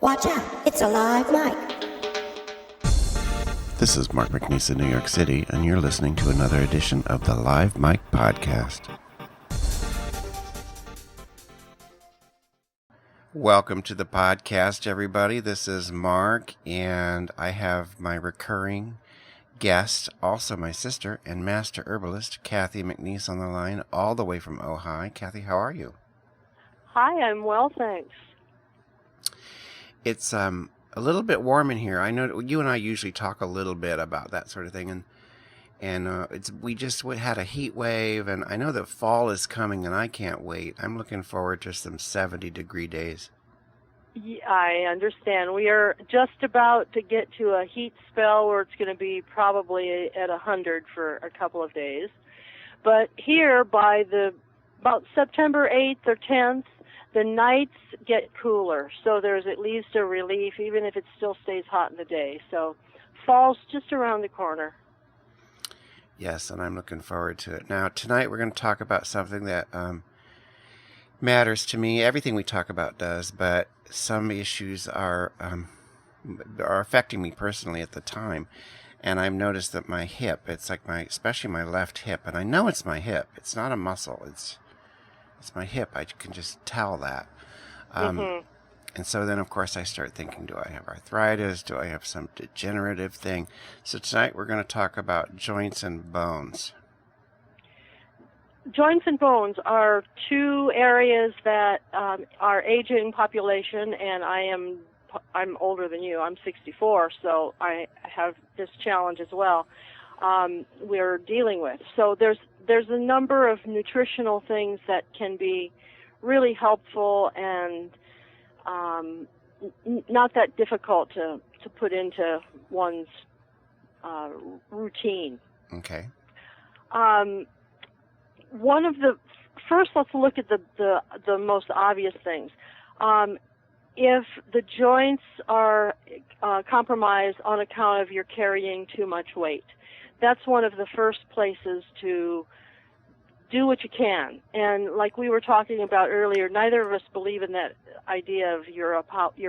Watch out, it's a live mic. This is Mark McNease in New York City, and you're listening to another edition of the Live Mic Podcast. Welcome to the podcast, everybody. This is Mark, and I have my recurring guest, also my sister and Master Herbalist, Cathy McNease, on the line, all the way from Ojai. Cathy, how are you? Hi, I'm well, thanks. It's a little bit warm in here. I know you and I usually talk a little bit about that sort of thing, and we just had a heat wave, and I know that fall is coming, and I can't wait. I'm looking forward to some 70-degree days. Yeah, I understand. We are just about to get to a heat spell where it's going to be probably at 100 for a couple of days. But here, by about September 8th or 10th, the nights get cooler, so there's at least a relief, even if it still stays hot in the day. So fall's just around the corner. Yes, and I'm looking forward to it. Now, tonight we're going to talk about something that matters to me. Everything we talk about does, but some issues are affecting me personally at the time. And I've noticed that my hip, it's like especially my left hip, and I know it's my hip. It's not a muscle. It's my hip. I can just tell that. And so then, of course, I start thinking, do I have arthritis? Do I have some degenerative thing? So tonight we're going to talk about joints and bones. Joints and bones are two areas that our aging population, and I'm older than you. I'm 64, so I have this challenge as well. We're dealing with. So there's a number of nutritional things that can be really helpful and not that difficult to put into one's routine. Okay. First, let's look at the most obvious things. If the joints are compromised on account of you're carrying too much weight, that's one of the first places to do what you can. And like we were talking about earlier, neither of us believe in that idea of you're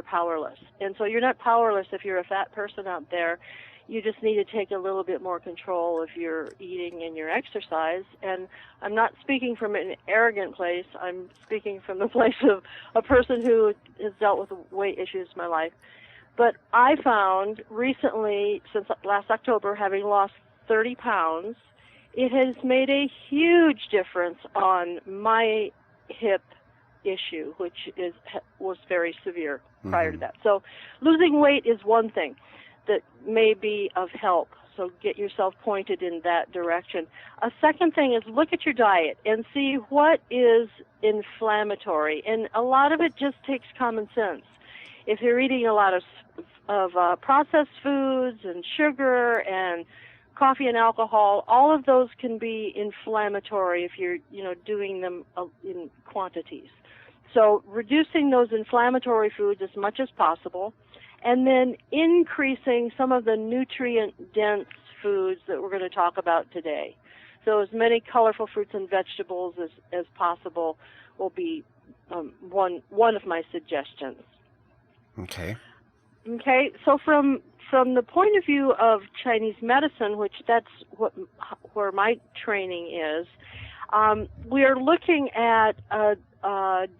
powerless. And so you're not powerless if you're a fat person out there. You just need to take a little bit more control of your eating and your exercise. And I'm not speaking from an arrogant place. I'm speaking from the place of a person who has dealt with weight issues in my life. But I found recently, since last October, having lost 30 pounds, it has made a huge difference on my hip issue, which was very severe prior to that. So losing weight is one thing that may be of help. So get yourself pointed in that direction. A second thing is look at your diet and see what is inflammatory. And a lot of it just takes common sense. If you're eating a lot of processed foods and sugar and coffee and alcohol, all of those can be inflammatory if you're doing them in quantities. So reducing those inflammatory foods as much as possible, and then increasing some of the nutrient-dense foods that we're going to talk about today. So as many colorful fruits and vegetables as possible will be one of my suggestions. Okay. Okay, so from the point of view of Chinese medicine, which that's where my training is, we are looking at a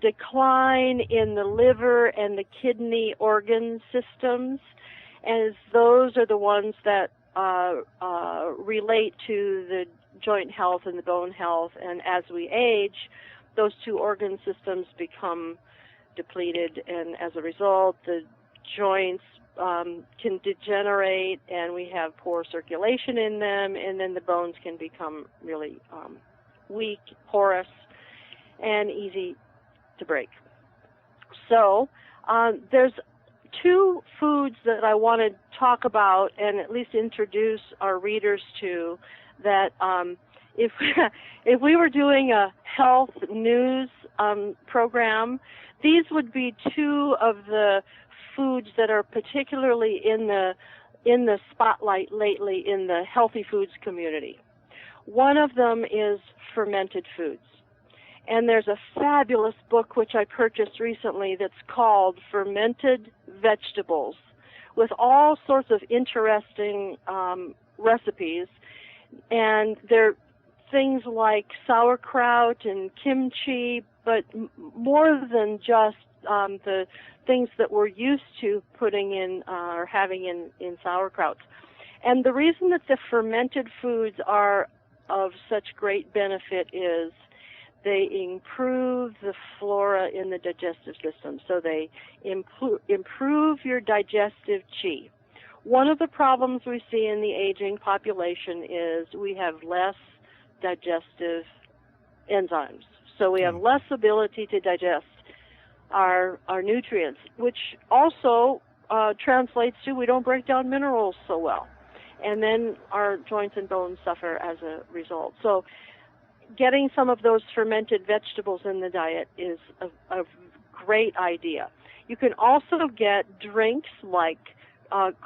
decline in the liver and the kidney organ systems, as those are the ones that relate to the joint health and the bone health. And as we age, those two organ systems become depleted, and as a result, the joints can degenerate, and we have poor circulation in them, and then the bones can become really weak, porous, and easy to break. So there's two foods that I want to talk about and at least introduce our readers to that if we were doing a health news program, these would be two of the foods that are particularly in the spotlight lately in the healthy foods community. One of them is fermented foods. And there's a fabulous book which I purchased recently that's called Fermented vegetables with all sorts of interesting recipes, and they're things like sauerkraut and kimchi, but more than just the things that we're used to putting in or having in sauerkrauts. And the reason that the fermented foods are of such great benefit is they improve the flora in the digestive system. So they improve your digestive qi. One of the problems we see in the aging population is we have less digestive enzymes. So we have less ability to digest our nutrients, which also translates to we don't break down minerals so well. And then our joints and bones suffer as a result. So getting some of those fermented vegetables in the diet is a great idea. You can also get drinks like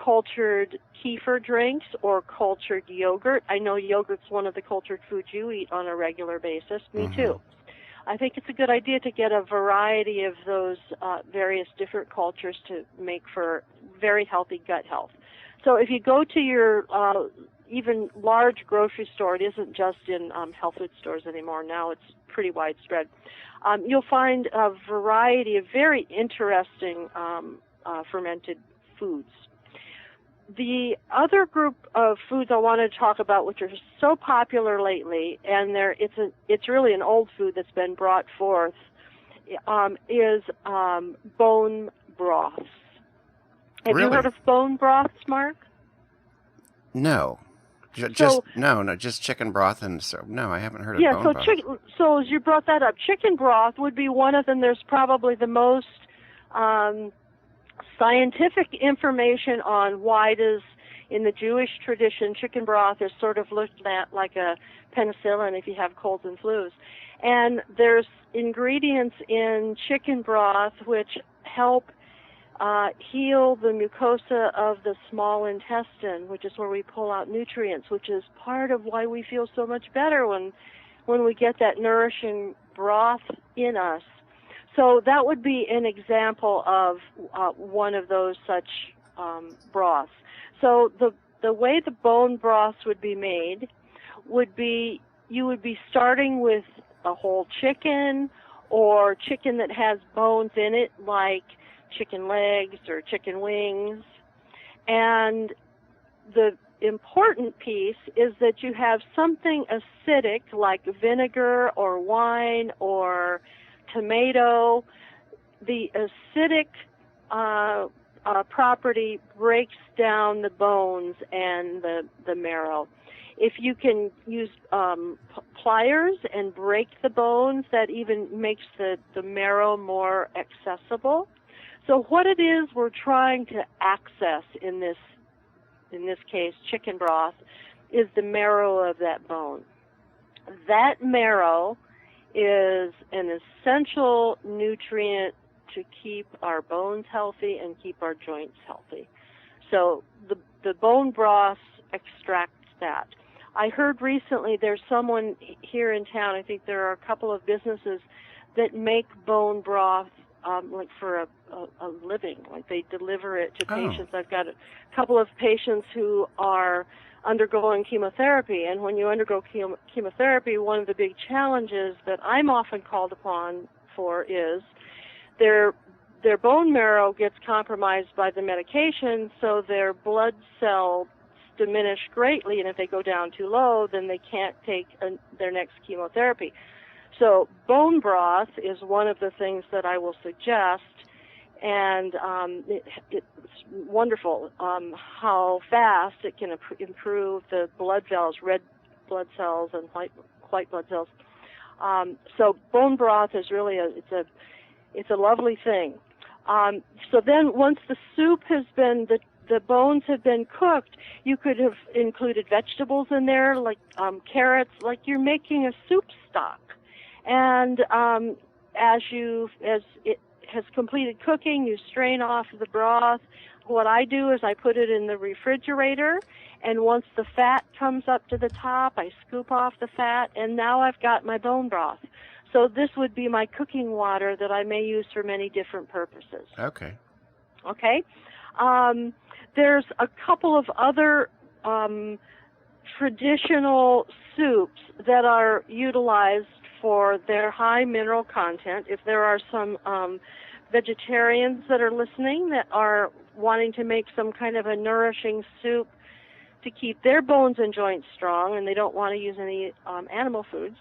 cultured kefir drinks or cultured yogurt. I know yogurt's one of the cultured foods you eat on a regular basis. Me too. I think it's a good idea to get a variety of those various different cultures to make for very healthy gut health. So if you go to your even large grocery store, it isn't just in health food stores anymore. Now it's pretty widespread. You'll find a variety of very interesting fermented foods. The other group of foods I want to talk about, which are so popular lately, and it's really an old food that's been brought forth, is bone broths. Have you heard of bone broths, Mark? No. Just chicken broth and no, I haven't heard of bone broth. So as you brought that up, chicken broth would be one of them. There's probably the most scientific information on why does, in the Jewish tradition, chicken broth is sort of looked at like a penicillin if you have colds and flus. And there's ingredients in chicken broth which help heal the mucosa of the small intestine, which is where we pull out nutrients, which is part of why we feel so much better when we get that nourishing broth in us. So that would be an example of one of those such broths. So the way the bone broths would be made would be you would be starting with a whole chicken or chicken that has bones in it, like chicken legs or chicken wings. And the important piece is that you have something acidic like vinegar or wine or tomato. The acidic property breaks down the bones and the marrow. If you can use pliers and break the bones, that even makes the marrow more accessible. So what it is we're trying to access in this case, chicken broth, is the marrow of that bone. That marrow is an essential nutrient to keep our bones healthy and keep our joints healthy. So the bone broth extracts that. I heard recently there's someone here in town, I think there are a couple of businesses that make bone broth like for a living, like they deliver it to patients. I've got a couple of patients who are undergoing chemotherapy, and when you undergo chemotherapy, one of the big challenges that I'm often called upon for is their bone marrow gets compromised by the medication, so their blood cells diminish greatly, and if they go down too low, then they can't take their next chemotherapy. So bone broth is one of the things that I will suggest, and it's wonderful how fast it can improve the blood cells, red blood cells and white blood cells. So bone broth is really it's a lovely thing. So then once the soup has been, the bones have been cooked, you could have included vegetables in there, like carrots, like you're making a soup stock. And as it has completed cooking, you strain off the broth. What I do is I put it in the refrigerator, and once the fat comes up to the top, I scoop off the fat, and now I've got my bone broth. So this would be my cooking water that I may use for many different purposes. Okay. Okay? There's a couple of other traditional soups that are utilized for their high mineral content. If there are some vegetarians that are listening that are wanting to make some kind of a nourishing soup to keep their bones and joints strong, and they don't want to use any animal foods,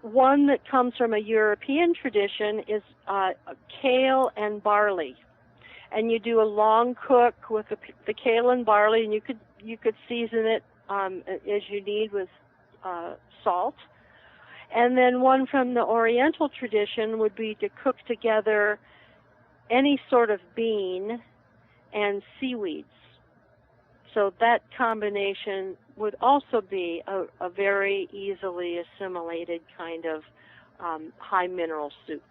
one that comes from a European tradition is kale and barley. And you do a long cook with the kale and barley, and you could season it as you need with salt. And then one from the Oriental tradition would be to cook together any sort of bean and seaweeds. So that combination would also be a very easily assimilated kind of high mineral soup.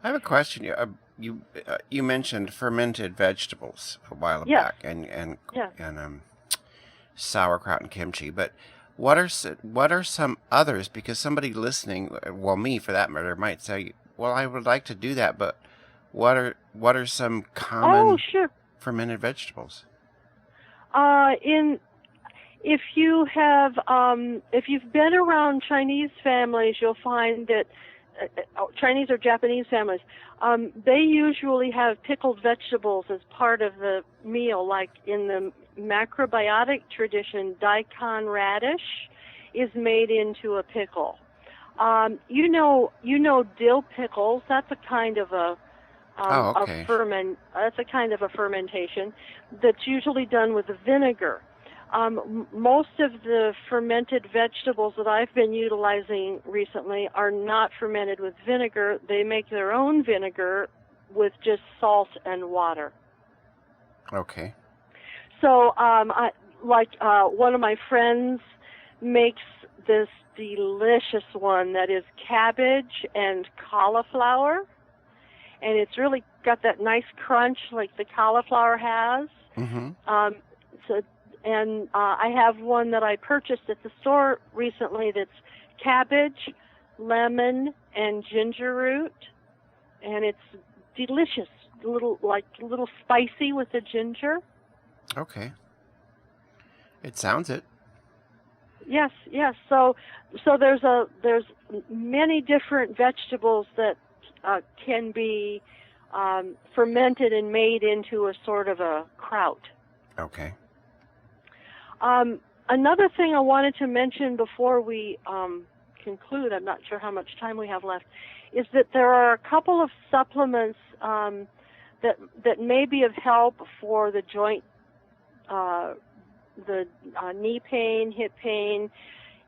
I have a question. You mentioned fermented vegetables a while back, and sauerkraut and kimchi. But what are some others? Because somebody listening, well, me for that matter, might say, "Well, I would like to do that," but what are some common fermented vegetables? If you've been around Chinese families, you'll find that Chinese or Japanese families, they usually have pickled vegetables as part of the meal. Like in the macrobiotic tradition, daikon radish is made into a pickle. You know dill pickles. That's a kind of that's a kind of a fermentation that's usually done with vinegar. Most of the fermented vegetables that I've been utilizing recently are not fermented with vinegar. They make their own vinegar with just salt and water. Okay. So, one of my friends makes this delicious one that is cabbage and cauliflower, and it's really got that nice crunch like the cauliflower has. Mm-hmm. I have one that I purchased at the store recently that's cabbage, lemon, and ginger root, and it's delicious. A little spicy with the ginger. Okay. It sounds it. Yes. So there's many different vegetables that can be fermented and made into a sort of a kraut. Okay. Another thing I wanted to mention before we conclude, I'm not sure how much time we have left, is that there are a couple of supplements that may be of help for the joint, knee pain, hip pain,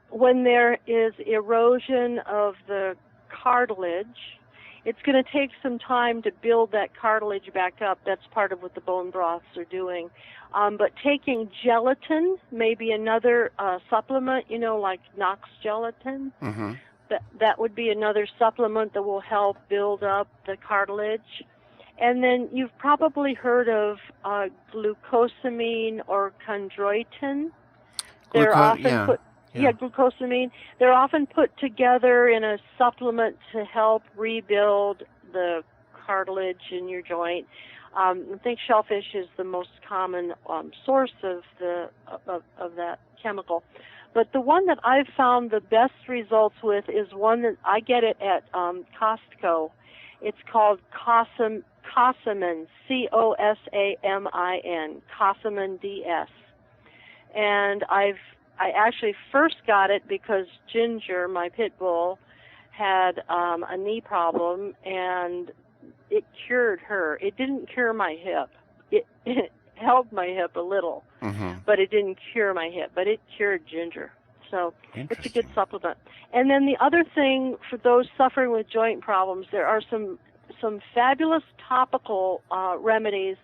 when there is erosion of the cartilage. It's going to take some time to build that cartilage back up. That's part of what the bone broths are doing. But taking gelatin may be another supplement, like Knox gelatin. Mm-hmm. That would be another supplement that will help build up the cartilage. And then you've probably heard of glucosamine or chondroitin. They're often glucosamine. They're often put together in a supplement to help rebuild the cartilage in your joint. I think shellfish is the most common source of that chemical. But the one that I've found the best results with is one that I get it at Costco. It's called Cosamin, Cosamin, Cosamin DS. And I actually first got it because Ginger, my pit bull, had a knee problem, and it cured her. It didn't cure my hip. It helped my hip a little, but it didn't cure my hip, but it cured Ginger. So it's a good supplement. And then the other thing for those suffering with joint problems, there are some fabulous topical remedies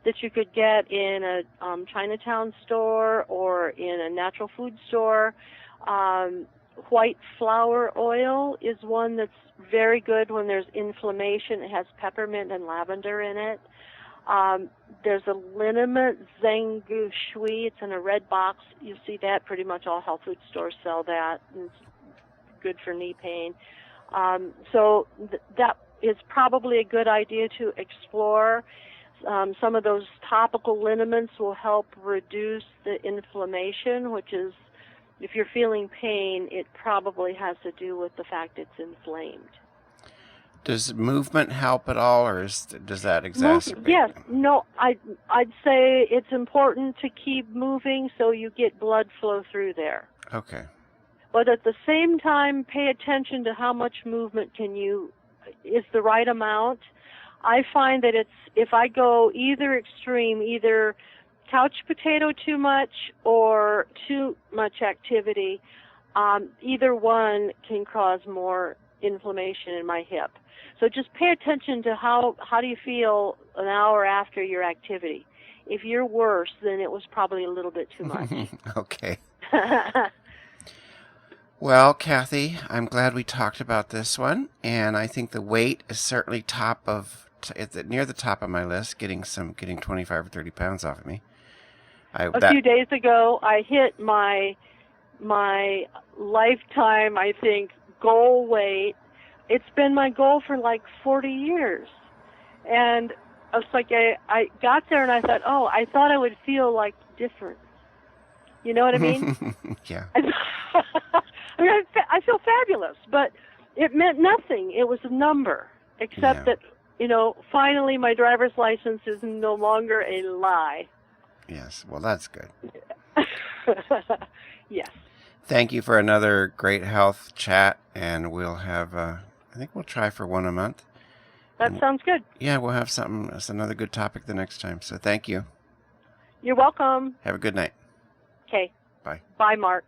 that you could get in a Chinatown store or in a natural food store. White flower oil is one that's very good when there's inflammation. It has peppermint and lavender in it. There's a liniment Zengu Shui. It's in a red box. You see that. Pretty much all health food stores sell that. It's good for knee pain. So it's probably a good idea to explore. Some of those topical liniments will help reduce the inflammation, which is, if you're feeling pain, it probably has to do with the fact it's inflamed. Does movement help at all, or does that exacerbate? Yes. No, I'd say it's important to keep moving so you get blood flow through there. Okay. But at the same time, pay attention to how much movement is the right amount. I find that if I go either extreme, either couch potato too much or too much activity, either one can cause more inflammation in my hip. So just pay attention to how do you feel an hour after your activity. If you're worse, then it was probably a little bit too much. Okay. Well, Cathy, I'm glad we talked about this one, and I think the weight is certainly it's near the top of my list, getting 25 or 30 pounds off of me. A few days ago, I hit my lifetime, I think, goal weight. It's been my goal for like 40 years. And I was like, I got there and I thought, I thought I would feel like different. You know what I mean? Yeah. I feel fabulous, but it meant nothing. It was a number, except that, finally my driver's license is no longer a lie. Yes, well, that's good. Yes. Thank you for another great health chat, and we'll have, I think we'll try for one a month. That sounds good. Yeah, we'll have that's another good topic the next time, so thank you. You're welcome. Have a good night. Okay. Bye. Bye, Mark.